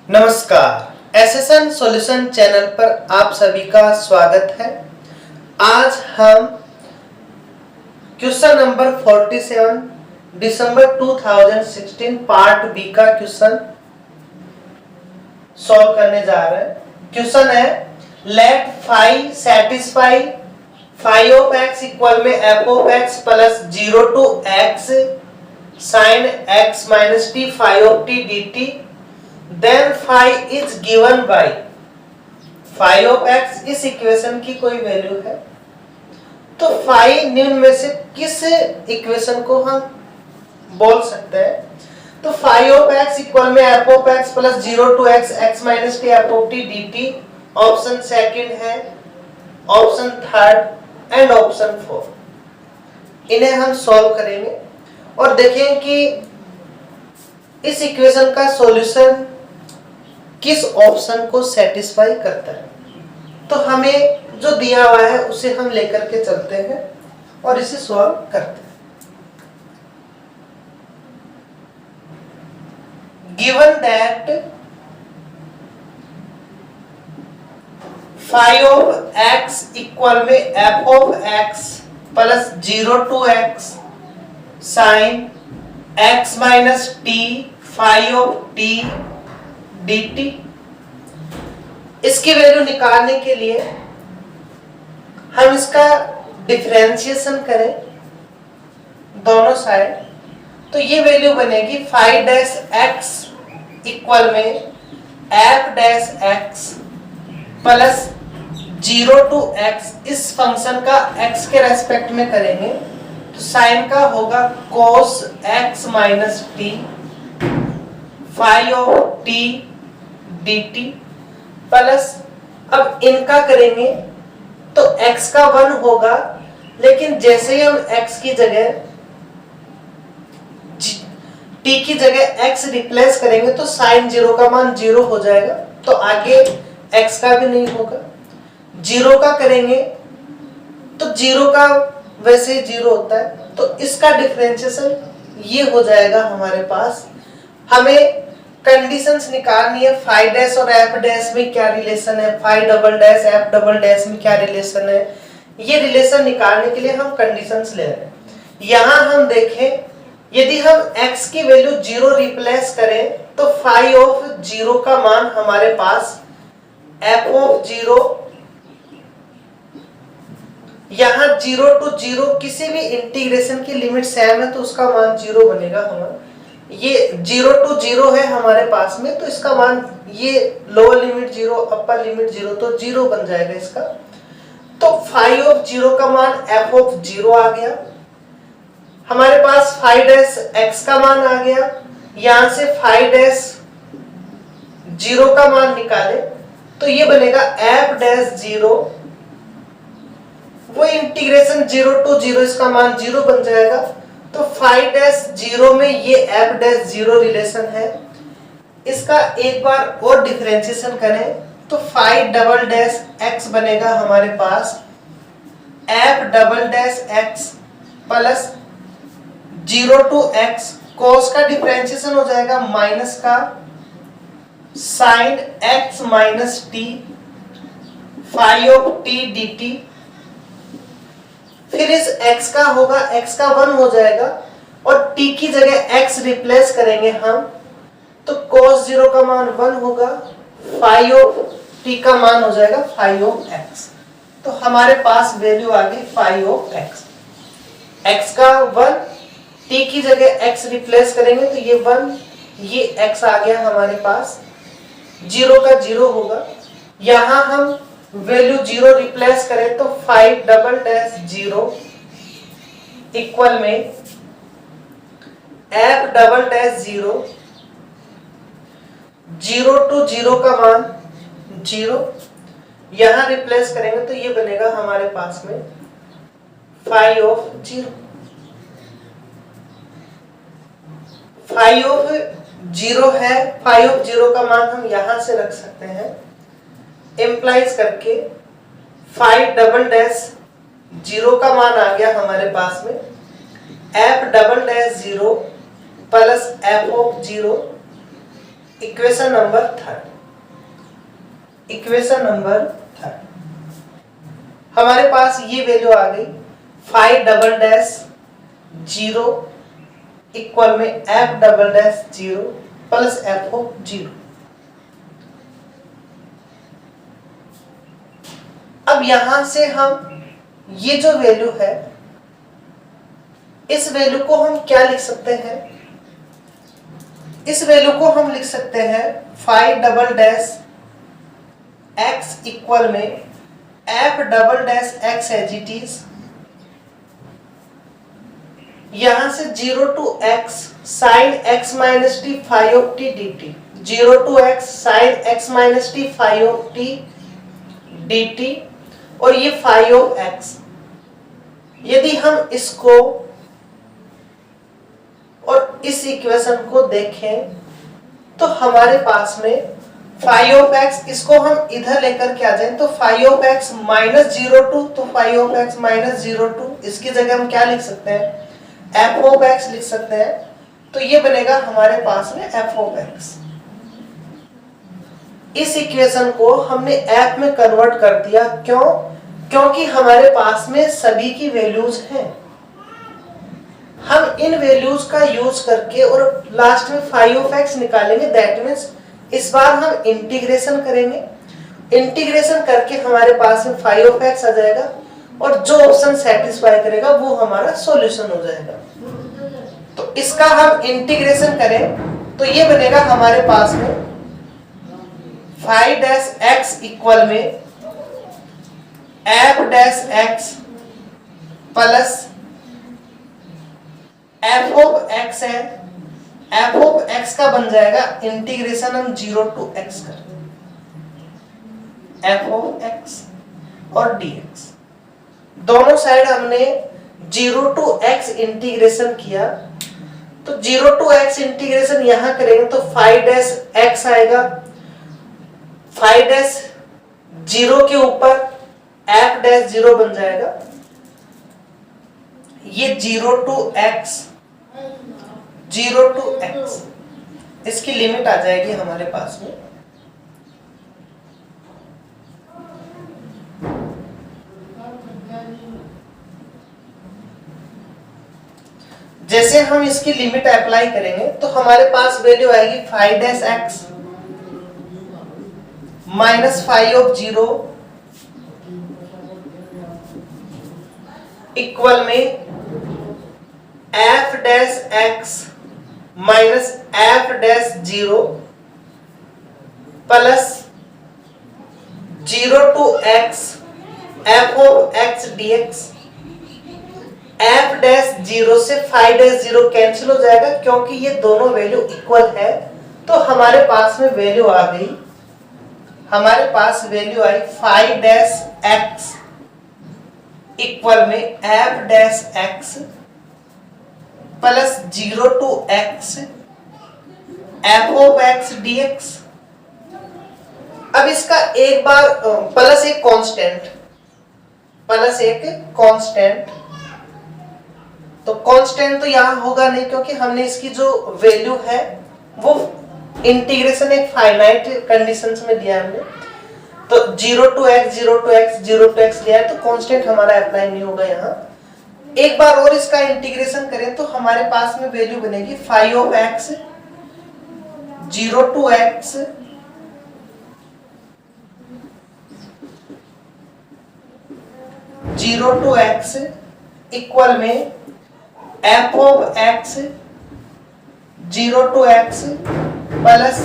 नमस्कार, SSN solution channel पर आप सभी का स्वागत है। आज हम क्वेश्चन नंबर 47 दिसंबर 2016 पार्ट बी का क्वेश्चन सॉल्व करने जा रहे हैं। क्वेश्चन है let phi satisfy phi of x equal में f of x plus 0 to x sine x minus t phi of t d t then phi is given by phi of x इस equation की कोई value है तो phi निम्न में से किस इक्वेशन को हम बोल सकते हैं। तो phi of x इक्वल में f of x plus 0 to x x minus t f of t dt option second है, option third and option fourth. इन्हें हम सॉल्व करेंगे और देखेंगे कि इस इक्वेशन का सॉल्यूशन किस ऑप्शन को सेटिस्फाई करता है। तो हमें जो दिया हुआ है उसे हम लेकर के चलते हैं और इसे सॉल्व करते हैं। Given that phi of x equal में f of x plus 0 to x sine x minus t phi of t dt, इसकी वैल्यू निकालने के लिए हम इसका डिफरेंशिएशन करें दोनों साइड, तो ये वैल्यू बनेगी फाई डैश एक्स इक्वल में f dash x plus 0 to x. इस फंक्शन का एक्स के रेस्पेक्ट में करेंगे तो साइन का होगा cos x minus t phi of t dt plus अब इनका करेंगे तो x का 1 होगा, लेकिन जैसे ही हम x की जगह t की जगह x रिप्लेस करेंगे तो साइन 0 का मान 0 हो जाएगा, तो आगे x का भी नहीं होगा। 0 का करेंगे तो 0 का वैसे ही 0 होता है, तो इसका डिफरेंशिएशन ये हो जाएगा हमारे पास। हमें कंडीशंस निकालनी है फाई डैश और एफ डैश में क्या रिलेशन है, phi double dash f double dash में क्या रिलेशन है। ये रिलेशन निकालने के लिए हम कंडीशंस ले रहे हैं। यहां हम देखें यदि हम x की वैल्यू 0 रिप्लेस करें तो फाई ऑफ 0 का मान हमारे पास f ऑफ 0, यहां 0 टू 0 किसी भी इंटीग्रेशन की लिमिट सेम है तो उसका मान 0 बनेगा। हमारा ये 0 टू 0 है हमारे पास में, तो इसका मान ये लोअर लिमिट 0 अपर लिमिट 0 तो 0 बन जाएगा इसका। तो फाई ऑफ 0 का मान f ऑफ 0 आ गया। हमारे पास फाई डैश x का मान आ गया, यहां से फाई डैश 0 का मान निकाले तो ये बनेगा f डैश 0, वो इंटीग्रेशन 0 टू 0 इसका मान 0 बन जाएगा। तो फाई डैश 0 में ये f डैश 0 रिलेशन है, इसका एक बार और डिफरेंशिएशन करें तो फाई डबल डैश x बनेगा हमारे पास f double dash x plus 0 to x, cos का डिफरेंशिएशन हो जाएगा माइनस का sine x minus t phi of t dt, फिर इस x का होगा x का 1 हो जाएगा और t की जगह x रिप्लेस करेंगे हम तो cos 0 का मान 1 होगा, फाई ऑफ t का मान हो जाएगा फाई ऑफ x। तो हमारे पास वैल्यू आ गई फाई ऑफ x, x का 1, t की जगह x रिप्लेस करेंगे तो ये 1, ये x आ गया हमारे पास, 0 का 0 होगा। यहां हम वैल्यू 0 रिप्लेस करें तो फाई डबल डैश 0 इक्वल में f डबल डैश 0, 0 टू 0 का मान 0, यहां रिप्लेस करेंगे तो ये बनेगा हमारे पास में फाई ऑफ 0। फाई ऑफ 0 है, फाई ऑफ 0 का मान हम यहां से रख सकते हैं इम्प्लाइज करके फाई डबल डैश 0 का मान आ गया हमारे पास में f double dash 0 plus f of 0 equation number third हमारे पास ये वैल्यू आ गई 5 डबल डैश 0 इक्वल में f double dash 0 plus f of 0। अब यहां से हम ये जो वैल्यू है इस वैल्यू को हम क्या लिख सकते हैं? इस वैल्यू को हम लिख सकते हैं 5 डबल डैश x इक्वल में f double dash x as it is, यहां से 0 to x sin x minus t phi of t dt, 0 to x sin x minus t phi of t dt और ये phi of x। यदि हम इसको और इस इक्वेशन को देखें तो हमारे पास में फाई ऑफ x, इसको हम इधर लेकर के आ जाएं तो फाई ऑफ x माइनस 0 तो फाई ऑफ x माइनस 0 इसकी जगह हम क्या लिख सकते हैं? f ऑफ x लिख सकते हैं। तो ये बनेगा हमारे पास में f ऑफ x। इस इक्वेशन को हमने f में कन्वर्ट कर दिया। क्यों? क्योंकि हमारे पास में सभी की वैल्यूज हैं। हम इन वैल्यूज का यूज करके और लास्ट में फाई ऑफ x निकालेंगे। दैट मीन्स इस बार हम इंटीग्रेशन करेंगे। इंटीग्रेशन करके हमारे पास में फाई ऑफ x आ जाएगा और जो ऑप्शन सेटिस्फाई करेगा वो हमारा सॉल्यूशन हो जाएगा। तो इसका हम इंटीग्रेशन करें तो ये बनेगा हमारे पास में 5 डैश x इक्वल में f dash x plus f of x है, f ऑफ x का बन जाएगा इंटीग्रेशन हम 0 to x करें f ऑफ x और dx। दोनों साइड हमने 0 to x इंटीग्रेशन किया तो 0 to x इंटीग्रेशन यहां करेंगे तो 5 डैश x आएगा, 5 डैश 0 के ऊपर f डैश 0 बन जाएगा। ये 0 to x इसकी लिमिट आ जाएगी हमारे पास में। जैसे हम इसकी लिमिट अप्लाई करेंगे तो हमारे पास वैल्यू आएगी 5 dash x minus phi of 0 equal में f dash x minus f dash 0 plus 0 to x f of x dx। f dash 0 से 5 डैश 0 कैंसिल हो जाएगा क्योंकि ये दोनों वैल्यू इक्वल है। तो हमारे पास में वैल्यू आ गई, हमारे पास वैल्यू आई 5 डैश x इक्वल में f dash x plus 0 to x f of x dx। अब इसका एक बार प्लस एक कांस्टेंट, तो कांस्टेंट तो यहां होगा नहीं क्योंकि हमने इसकी जो वैल्यू है वो इंटीग्रेशन एक फाइनाइट कंडीशंस में दिया हमने। तो 0 to x दिया है तो कांस्टेंट हमारा अप्लाई नहीं होगा यहाँ। एक बार और इसका इंटीग्रेशन करें तो हमारे पास में वैल्यू बनेगी 5 of x 0 to x equal में f of x 0 to x plus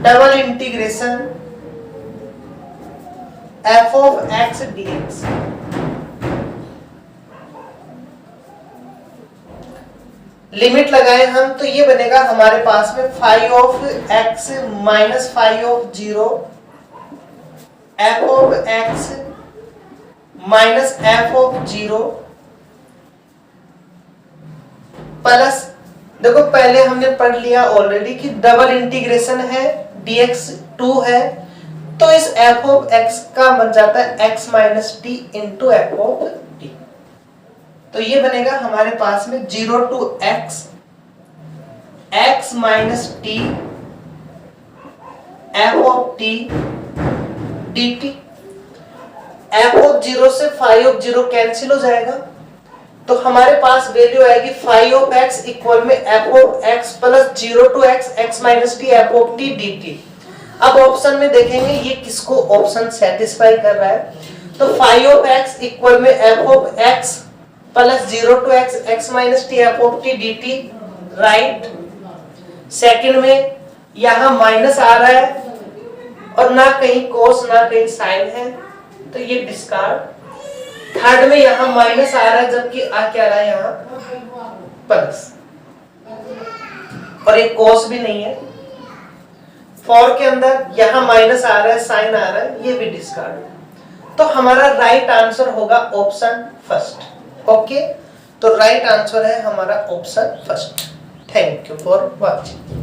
double integration f of x dx। Limit लगाए हम तो ये बनेगा हमारे पास में 5 of x minus 5 of 0 f of x minus f of 0 plus, देखो पहले हमने पढ़ लिया ऑलरेडी कि डबल इंटीग्रेशन है dx 2 है तो इस f ऑफ x का बन जाता है x minus t into f of t। तो ये बनेगा हमारे पास में 0 to x minus t f of t d t. F of zero से फाइव ऑफ जीरो कैंसिल हो जाएगा, तो हमारे पास वैल्यू आएगी फाइव ऑफ एक्स इक्वल में f of x plus zero to x x minus t f of t d t. अब option में देखेंगे ये किसको ऑप्शन सेटिस्फाई कर रहा है, तो फाइव ऑफ एक्स इक्वल में f of x plus zero to x x minus t f of t d t, right. Second में यहां माइनस आ रहा है और ना कहीं कोस ना कहीं साइन है, तो ये डिस्कार्ड। थर्ड में यहां माइनस आ रहा है जबकि आ क्या रहा है यहां प्लस, और एक कोस भी नहीं है। फोर के अंदर यहां माइनस आ रहा है साइन आ रहा है, ये भी डिस्कार्ड। तो हमारा राइट आंसर होगा ऑप्शन फर्स्ट। ओके, तो राइट आंसर है हमारा option first. Thank you for watching.